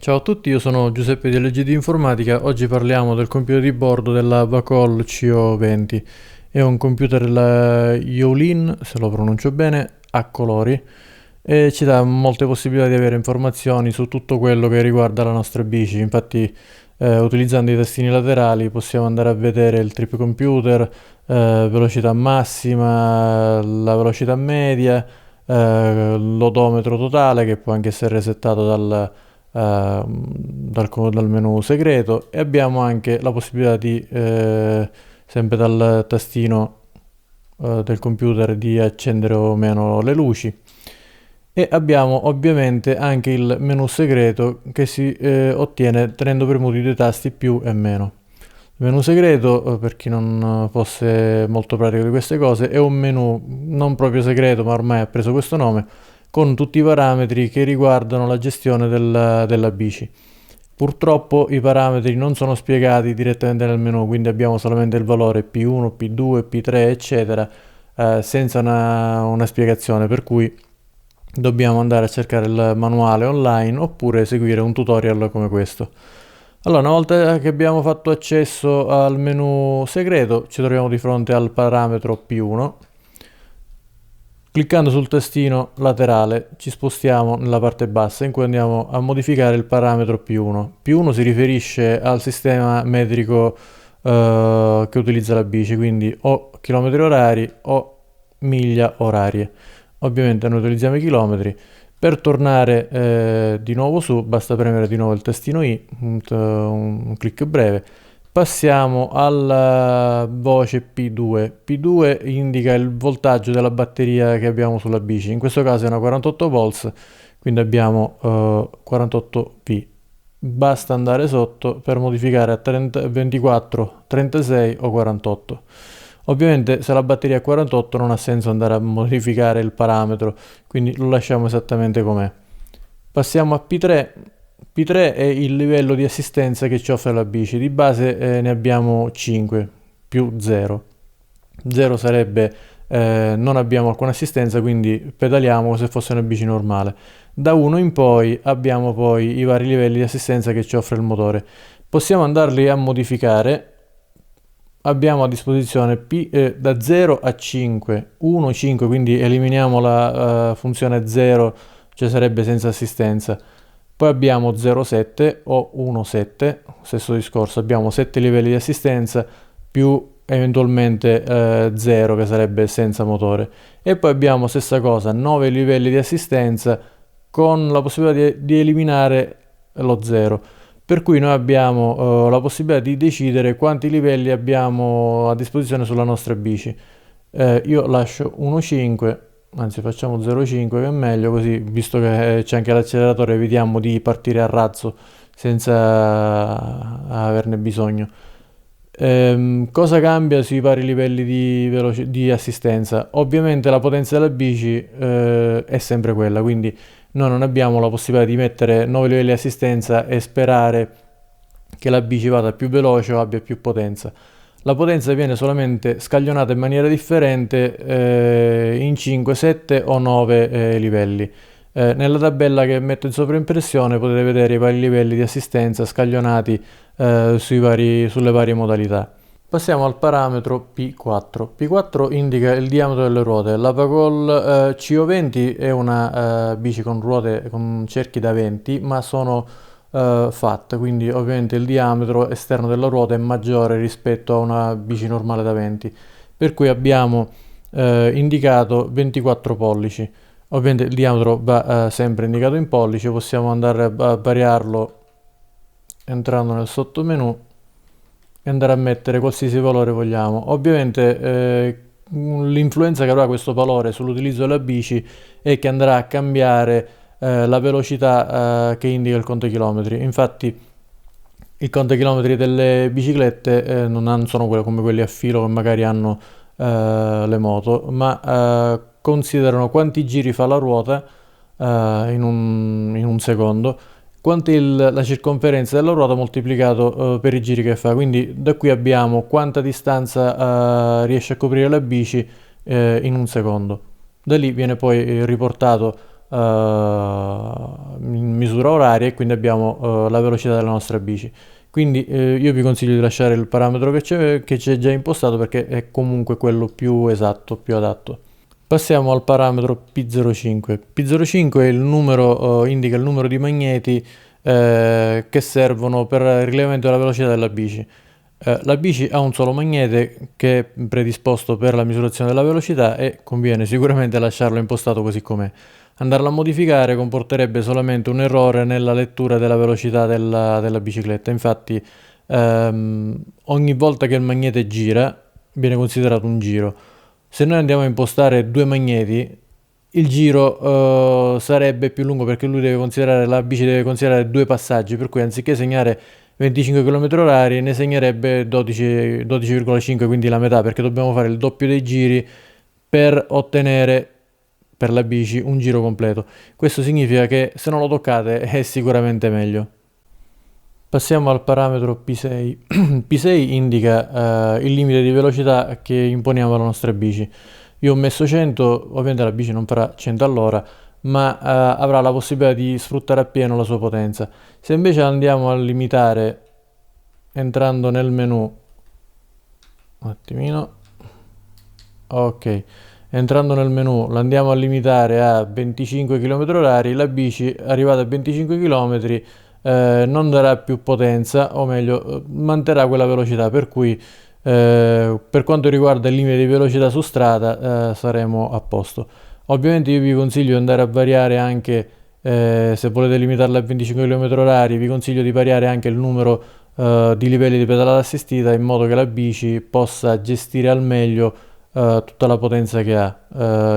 Ciao a tutti, io sono Giuseppe di LGD Informatica. Oggi parliamo del computer di bordo della Bacol CO20. È un computer Yulin, se lo pronuncio bene, a colori e ci dà molte possibilità di avere informazioni su tutto quello che riguarda la nostra bici. Infatti, utilizzando i tastini laterali possiamo andare a vedere il trip computer, velocità massima, la velocità media, l'odometro totale che può anche essere resettato dal menu segreto, e abbiamo anche la possibilità di, sempre dal tastino del computer, di accendere o meno le luci. E abbiamo ovviamente anche il menu segreto che si ottiene tenendo premuti i due tasti più e meno. Il menu segreto, per chi non fosse molto pratico di queste cose, è un menu non proprio segreto, ma ormai ha preso questo nome, con tutti i parametri che riguardano la gestione della bici. Purtroppo i parametri non sono spiegati direttamente nel menu, quindi abbiamo solamente il valore P1, P2, P3, eccetera, senza una spiegazione, per cui dobbiamo andare a cercare il manuale online oppure seguire un tutorial come questo. Allora, una volta che abbiamo fatto accesso al menu segreto, ci troviamo di fronte al parametro P1. Cliccando sul tastino laterale ci spostiamo nella parte bassa in cui andiamo a modificare il parametro P1. P1 si riferisce al sistema metrico che utilizza la bici, quindi o chilometri orari o miglia orarie. Ovviamente noi utilizziamo i chilometri. Per tornare di nuovo su basta premere di nuovo il tastino I, un clic breve. Passiamo alla voce P2. P2 indica il voltaggio della batteria che abbiamo sulla bici. In questo caso è una 48 volts, quindi abbiamo 48V. Basta andare sotto per modificare a 30, 24, 36 o 48. Ovviamente se la batteria è 48 non ha senso andare a modificare il parametro, quindi lo lasciamo esattamente com'è. Passiamo a P3. P3 è il livello di assistenza che ci offre la bici. Di base ne abbiamo 5 più 0. 0 sarebbe non abbiamo alcuna assistenza, quindi pedaliamo come se fosse una bici normale. Da 1 in poi abbiamo poi i vari livelli di assistenza che ci offre il motore. Possiamo andarli a modificare. Abbiamo a disposizione da 0 a 5, 1, 5, quindi eliminiamo la funzione 0, cioè sarebbe senza assistenza. Poi abbiamo 0,7 o 1,7, stesso discorso, abbiamo 7 livelli di assistenza più eventualmente 0 che sarebbe senza motore. E poi abbiamo stessa cosa, 9 livelli di assistenza con la possibilità di eliminare lo 0. Per cui noi abbiamo la possibilità di decidere quanti livelli abbiamo a disposizione sulla nostra bici. Io lascio 1,5, anzi facciamo 0,5 che è meglio, così visto che c'è anche l'acceleratore evitiamo di partire a razzo senza averne bisogno. Cosa cambia sui vari livelli di assistenza? Ovviamente la potenza della bici è sempre quella, quindi noi non abbiamo la possibilità di mettere 9 livelli di assistenza e sperare che la bici vada più veloce o abbia più potenza. La potenza viene solamente scaglionata in maniera differente in 5, 7 o 9 livelli. Nella tabella che metto in sovraimpressione potete vedere i vari livelli di assistenza scaglionati sulle varie modalità. Passiamo al parametro P4. P4 indica il diametro delle ruote. La Pacol CO20 è una bici con ruote con cerchi da 20, ma sono fat, quindi ovviamente il diametro esterno della ruota è maggiore rispetto a una bici normale da 20, per cui abbiamo indicato 24 pollici. Ovviamente il diametro va sempre indicato in pollici, possiamo andare a variarlo entrando nel sottomenu e andare a mettere qualsiasi valore vogliamo. Ovviamente l'influenza che avrà questo valore sull'utilizzo della bici è che andrà a cambiare la velocità che indica il conto chilometri. Infatti il conto chilometri delle biciclette non sono come quelli a filo che magari hanno le moto, ma considerano quanti giri fa la ruota in un secondo, quanto è la circonferenza della ruota moltiplicato per i giri che fa. Quindi da qui abbiamo quanta distanza riesce a coprire la bici in un secondo. Da lì viene poi riportato in misura oraria, e quindi abbiamo la velocità della nostra bici. Quindi io vi consiglio di lasciare il parametro che c'è già impostato, perché è comunque quello più esatto, più adatto. Passiamo al parametro P05. P05 è il numero, indica il numero di magneti che servono per il rilevamento della velocità della bici. La bici ha un solo magnete che è predisposto per la misurazione della velocità, e conviene sicuramente lasciarlo impostato così com'è. Andarlo a modificare comporterebbe solamente un errore nella lettura della velocità della bicicletta. Infatti, ogni volta che il magnete gira, viene considerato un giro. Se noi andiamo a impostare due magneti, il giro sarebbe più lungo, perché lui deve considerare, la bici deve considerare due passaggi, per cui anziché segnare 25 km orari ne segnerebbe 12, 12,5, quindi la metà, perché dobbiamo fare il doppio dei giri per ottenere per la bici un giro completo. Questo significa che se non lo toccate è sicuramente meglio. Passiamo al parametro P6. P6 indica il limite di velocità che imponiamo alla nostra bici. Io ho messo 100, ovviamente la bici non farà 100 all'ora, ma avrà la possibilità di sfruttare appieno la sua potenza. Se invece andiamo a limitare entrando nel menu, un attimino, ok, entrando nel menu lo andiamo a limitare a 25 km orari, la bici arrivata a 25 km non darà più potenza, o meglio, manterrà quella velocità, per cui per quanto riguarda il limite di velocità su strada saremo a posto. Ovviamente io vi consiglio di andare a variare anche, se volete limitarla a 25 km orari, vi consiglio di variare anche il numero di livelli di pedalata assistita, in modo che la bici possa gestire al meglio tutta la potenza che ha,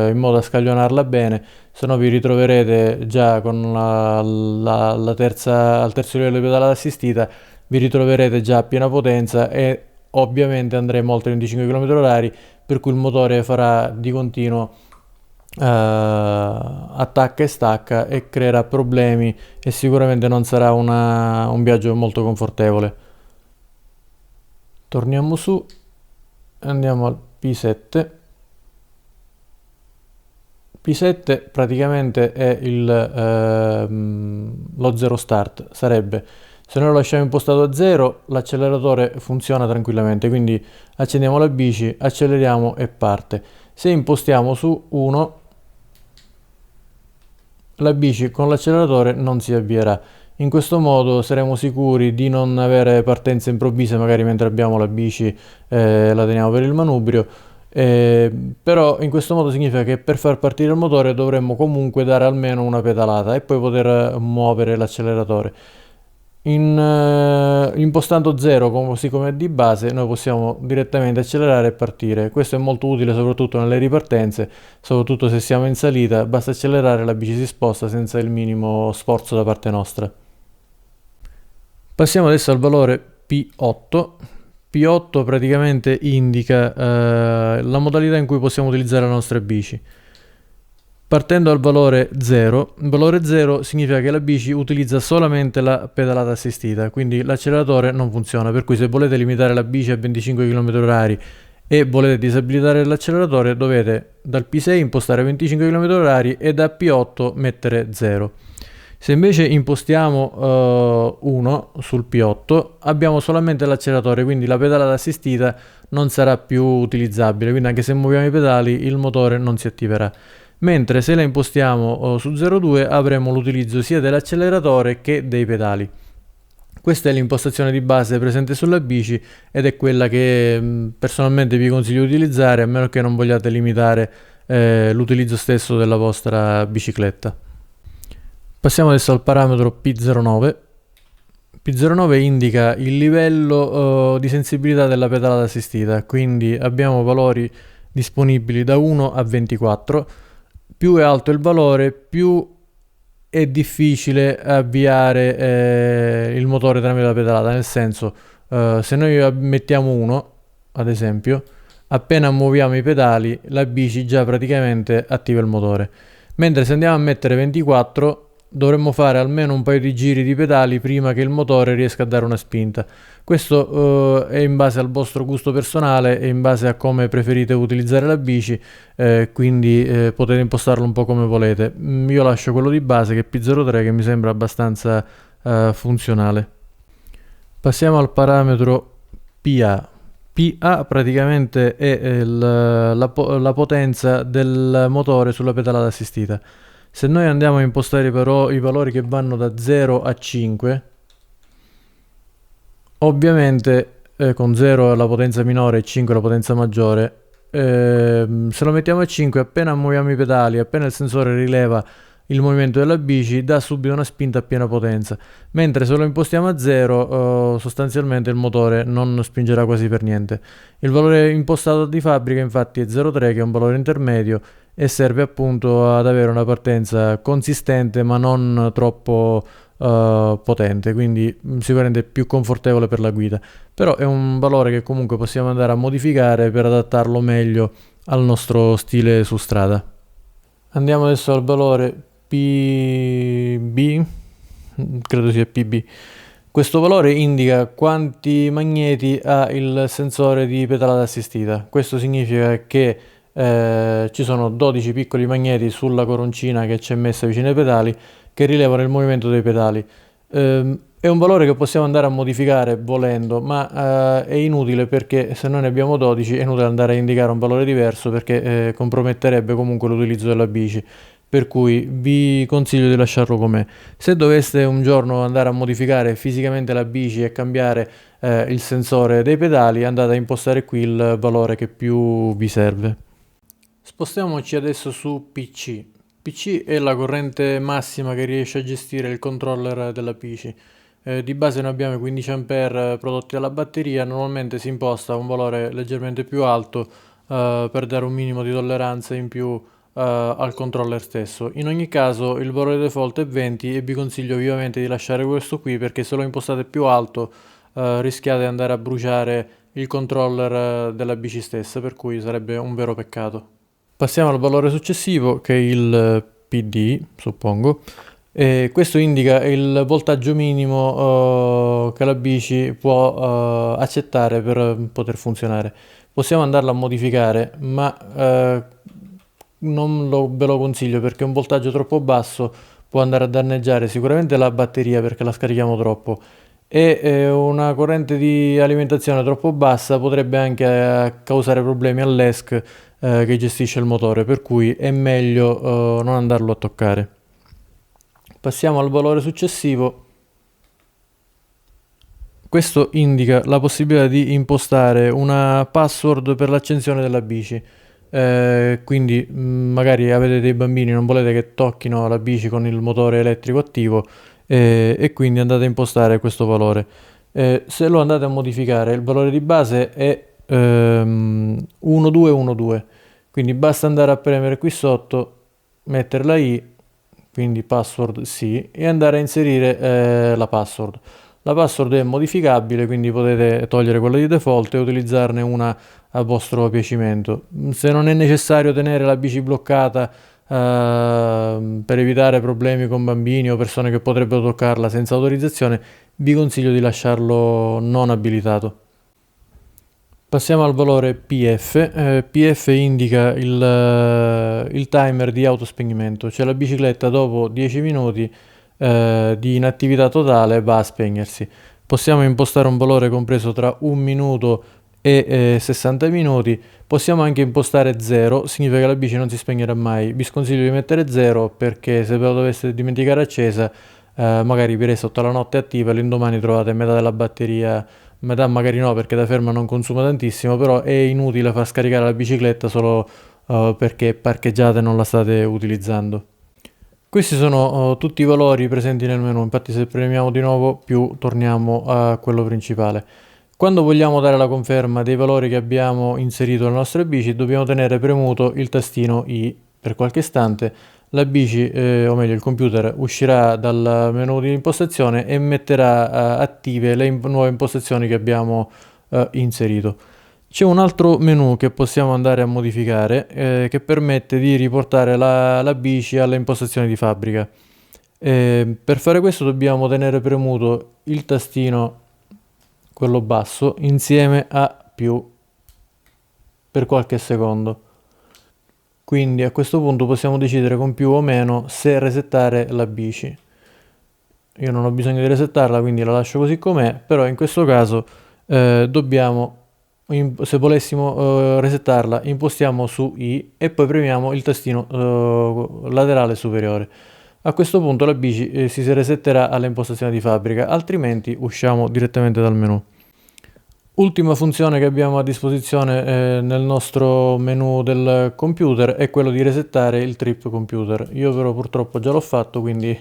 in modo da scaglionarla bene. Se no vi ritroverete già con al terzo livello di pedalata assistita, vi ritroverete già a piena potenza, e ovviamente andremo oltre i 25 km orari, per cui il motore farà di continuo attacca e stacca, e creerà problemi, e sicuramente non sarà un viaggio molto confortevole. Torniamo su, andiamo al P7. P7 praticamente è lo zero start, sarebbe, se noi lo lasciamo impostato a 0, l'acceleratore funziona tranquillamente, quindi accendiamo la bici, acceleriamo e parte. Se impostiamo su 1, la bici con l'acceleratore non si avvierà. In questo modo saremo sicuri di non avere partenze improvvise, magari mentre abbiamo la bici la teniamo per il manubrio. Però in questo modo significa che per far partire il motore dovremmo comunque dare almeno una pedalata e poi poter muovere l'acceleratore. Impostando 0 così come di base, noi possiamo direttamente accelerare e partire. Questo è molto utile soprattutto nelle ripartenze, soprattutto se siamo in salita, basta accelerare e la bici si sposta senza il minimo sforzo da parte nostra. Passiamo adesso al valore P8. P8 praticamente indica la modalità in cui possiamo utilizzare la nostra bici. Partendo dal valore 0, il valore 0 significa che la bici utilizza solamente la pedalata assistita, quindi l'acceleratore non funziona, per cui se volete limitare la bici a 25 km orari e volete disabilitare l'acceleratore, dovete dal P6 impostare 25 km orari e da P8 mettere 0. Se invece impostiamo 1 sul P8, abbiamo solamente l'acceleratore, quindi la pedalata assistita non sarà più utilizzabile, quindi anche se muoviamo i pedali il motore non si attiverà. Mentre se la impostiamo su 0,2 avremo l'utilizzo sia dell'acceleratore che dei pedali. Questa è l'impostazione di base presente sulla bici, ed è quella che personalmente vi consiglio di utilizzare, a meno che non vogliate limitare l'utilizzo stesso della vostra bicicletta. Passiamo adesso al parametro P09. P09 indica il livello di sensibilità della pedalata assistita, quindi abbiamo valori disponibili da 1 a 24. Più è alto il valore, più è difficile avviare il motore tramite la pedalata, nel senso, se noi mettiamo 1, ad esempio, appena muoviamo i pedali la bici già praticamente attiva il motore, mentre se andiamo a mettere 24 dovremmo fare almeno un paio di giri di pedali prima che il motore riesca a dare una spinta. Questo è in base al vostro gusto personale e in base a come preferite utilizzare la bici, quindi potete impostarlo un po' come volete. Io lascio quello di base che è P03, che mi sembra abbastanza funzionale. Passiamo al parametro PA. PA praticamente è la potenza del motore sulla pedalata assistita. Se noi andiamo a impostare però i valori che vanno da 0 a 5, ovviamente con 0 la potenza minore e 5 la potenza maggiore, se lo mettiamo a 5, appena muoviamo i pedali, appena il sensore rileva il movimento della bici, dà subito una spinta a piena potenza, mentre se lo impostiamo a 0, sostanzialmente il motore non spingerà quasi per niente. Il valore impostato di fabbrica infatti è 0,3, che è un valore intermedio e serve appunto ad avere una partenza consistente ma non troppo potente, quindi sicuramente più confortevole per la guida. Però è un valore che comunque possiamo andare a modificare per adattarlo meglio al nostro stile su strada. Andiamo adesso al valore PB, credo sia PB. Questo valore indica quanti magneti ha il sensore di pedalata assistita. Questo significa che ci sono 12 piccoli magneti sulla coroncina che c'è messa vicino ai pedali che rilevano il movimento dei pedali. È un valore che possiamo andare a modificare volendo, ma è inutile, perché se noi ne abbiamo 12 è inutile andare a indicare un valore diverso, perché comprometterebbe comunque l'utilizzo della bici. Per cui vi consiglio di lasciarlo com'è. Se doveste un giorno andare a modificare fisicamente la bici e cambiare il sensore dei pedali, andate a impostare qui il valore che più vi serve. Spostiamoci adesso su PC. PC è la corrente massima che riesce a gestire il controller della bici. Di base noi abbiamo i 15 A prodotti dalla batteria, normalmente si imposta un valore leggermente più alto per dare un minimo di tolleranza in più al controller stesso. In ogni caso il valore default è 20 e vi consiglio vivamente di lasciare questo qui, perché se lo impostate più alto rischiate di andare a bruciare il controller della bici stessa, per cui sarebbe un vero peccato. Passiamo al valore successivo, che è il PD, suppongo. E questo indica il voltaggio minimo che la bici può accettare per poter funzionare. Possiamo andarla a modificare, ma ve lo consiglio, perché un voltaggio troppo basso può andare a danneggiare sicuramente la batteria, perché la scarichiamo troppo, e una corrente di alimentazione troppo bassa potrebbe anche causare problemi all'ESC che gestisce il motore, per cui è meglio non andarlo a toccare. Passiamo al valore successivo. Questo indica la possibilità di impostare una password per l'accensione della bici. Quindi magari avete dei bambini, non volete che tocchino la bici con il motore elettrico attivo, e quindi andate a impostare questo valore. Se lo andate a modificare, il valore di base è 1212, quindi basta andare a premere qui sotto, mettere la I, quindi password sì, e andare a inserire la password. La password è modificabile, quindi potete togliere quella di default e utilizzarne una a vostro piacimento. Se non è necessario tenere la bici bloccata per evitare problemi con bambini o persone che potrebbero toccarla senza autorizzazione, vi consiglio di lasciarlo non abilitato. Passiamo al valore PF. PF indica il timer di autospegnimento, cioè la bicicletta dopo 10 minuti di inattività totale va a spegnersi. Possiamo impostare un valore compreso tra 1 minuto e 60 minuti. Possiamo anche impostare 0, significa che la bici non si spegnerà mai. Vi sconsiglio di mettere 0, perché se ve la doveste dimenticare accesa, magari vi resta tutta la notte attiva e l'indomani trovate metà della batteria. Metà magari no, perché da ferma non consuma tantissimo, però è inutile far scaricare la bicicletta solo perché è parcheggiata e non la state utilizzando. Questi sono tutti i valori presenti nel menu, infatti se premiamo di nuovo più torniamo a quello principale. Quando vogliamo dare la conferma dei valori che abbiamo inserito nelle nostre bici, dobbiamo tenere premuto il tastino I per qualche istante. La bici, o meglio il computer, uscirà dal menu di impostazione e metterà attive le nuove impostazioni che abbiamo inserito. C'è un altro menu che possiamo andare a modificare che permette di riportare la bici alle impostazioni di fabbrica. Per fare questo dobbiamo tenere premuto il tastino, quello basso, insieme a più per qualche secondo. Quindi a questo punto possiamo decidere con più o meno se resettare la bici. Io non ho bisogno di resettarla, quindi la lascio così com'è, però in questo caso dobbiamo, se volessimo resettarla, impostiamo su I e poi premiamo il tastino laterale superiore. A questo punto la bici si resetterà alle impostazioni di fabbrica, altrimenti usciamo direttamente dal menu. Ultima funzione che abbiamo a disposizione nel nostro menu del computer è quello di resettare il trip computer. Io però purtroppo già l'ho fatto, quindi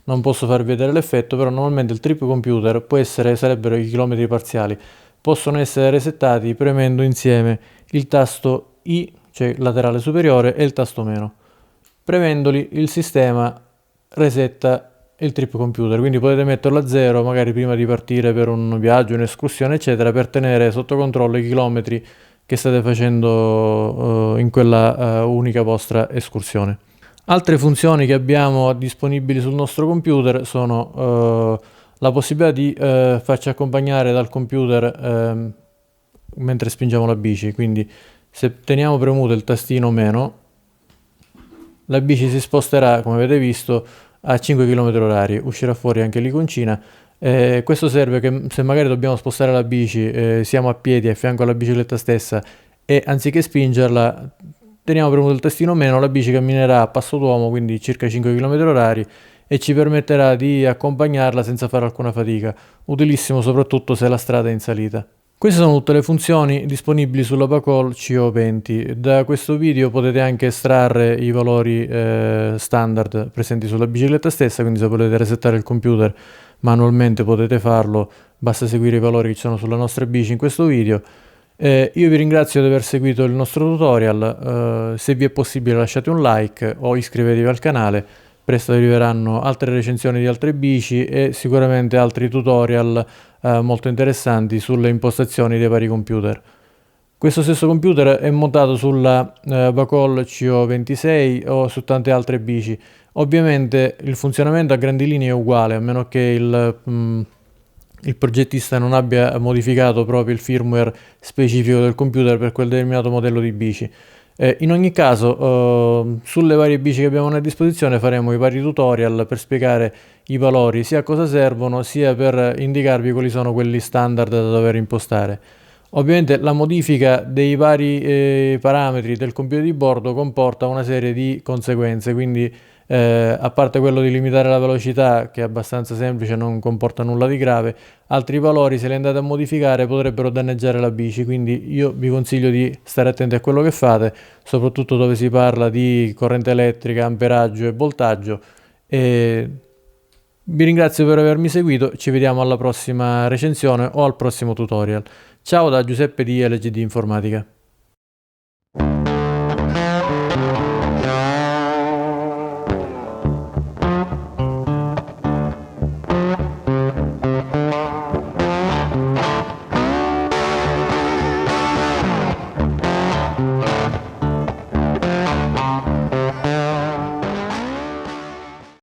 non posso farvi vedere l'effetto, però normalmente il trip computer sarebbero i chilometri parziali, possono essere resettati premendo insieme il tasto I, cioè laterale superiore, e il tasto meno. Premendoli il sistema resetta il trip computer, quindi potete metterlo a zero magari prima di partire per un viaggio, un'escursione eccetera, per tenere sotto controllo i chilometri che state facendo in quella unica vostra escursione. Altre funzioni che abbiamo disponibili sul nostro computer sono la possibilità di farci accompagnare dal computer mentre spingiamo la bici, quindi se teniamo premuto il tastino meno, la bici si sposterà, come avete visto, a 5 km orari, uscirà fuori anche l'iconcina. Questo serve che se magari dobbiamo spostare la bici, siamo a piedi a fianco alla bicicletta stessa e anziché spingerla, teniamo premuto il tastino meno, la bici camminerà a passo d'uomo, quindi circa 5 km orari, e ci permetterà di accompagnarla senza fare alcuna fatica, utilissimo soprattutto se la strada è in salita. Queste sono tutte le funzioni disponibili sulla Bacol CO20. Da questo video potete anche estrarre i valori standard presenti sulla bicicletta stessa, quindi se volete resettare il computer manualmente potete farlo, basta seguire i valori che ci sono sulla nostra bici in questo video. Io vi ringrazio di aver seguito il nostro tutorial, se vi è possibile lasciate un like o iscrivetevi al canale, presto arriveranno altre recensioni di altre bici e sicuramente altri tutorial molto interessanti sulle impostazioni dei vari computer. Questo stesso computer è montato sulla Bacol CO26 o su tante altre bici. Ovviamente il funzionamento a grandi linee è uguale, a meno che il progettista non abbia modificato proprio il firmware specifico del computer per quel determinato modello di bici. In ogni caso, sulle varie bici che abbiamo a disposizione faremo i vari tutorial per spiegare i valori, sia a cosa servono, sia per indicarvi quali sono quelli standard da dover impostare. Ovviamente la modifica dei vari parametri del computer di bordo comporta una serie di conseguenze, quindi a parte quello di limitare la velocità, che è abbastanza semplice, non comporta nulla di grave, altri valori se li andate a modificare potrebbero danneggiare la bici, quindi io vi consiglio di stare attenti a quello che fate, soprattutto dove si parla di corrente elettrica, amperaggio e voltaggio. E vi ringrazio per avermi seguito, ci vediamo alla prossima recensione o al prossimo tutorial. Ciao da Giuseppe di LGD Informatica.